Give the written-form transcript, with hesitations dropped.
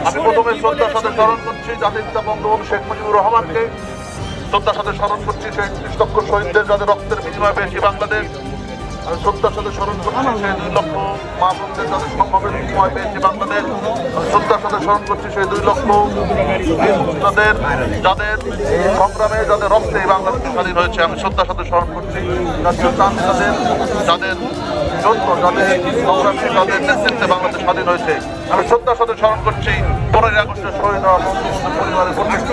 আমি প্রথমে শ্রদ্ধার সাথে স্মরণ করছি জাতির পিতা বঙ্গবন্ধু শেখ মুজিবুর রহমানকে, শ্রদ্ধার সাথে স্মরণ করছি সেই ৩০ লক্ষ শহীদদের যাদের রক্তের বিনিময়ে পেয়েছি বাংলাদেশ। আমি শ্রদ্ধার সাথে স্মরণ করছি সেই ২ লক্ষ মা বোনদের যাদের সম্ভবের বিনিময় পেয়েছি বাংলাদেশ। আমি শ্রদ্ধার সাথে স্মরণ করছি সেই ২ লক্ষ যাদের সংগ্রামে যাদের রক্তে এই বাংলাদেশ স্বাধীন হয়েছে। আমি শ্রদ্ধার সাথে স্মরণ করছি জাতীয় যাদের জন্য যাদের সংগ্রামে যাদের নেতৃত্বে বাংলাদেশ স্বাধীন হয়েছে। আমি শ্রদ্ধার সাথে স্মরণ করছি ১৫ই আগস্টের শহীদ হওয়া বঙ্গবন্ধুর পরিবারের প্রত্যেকটি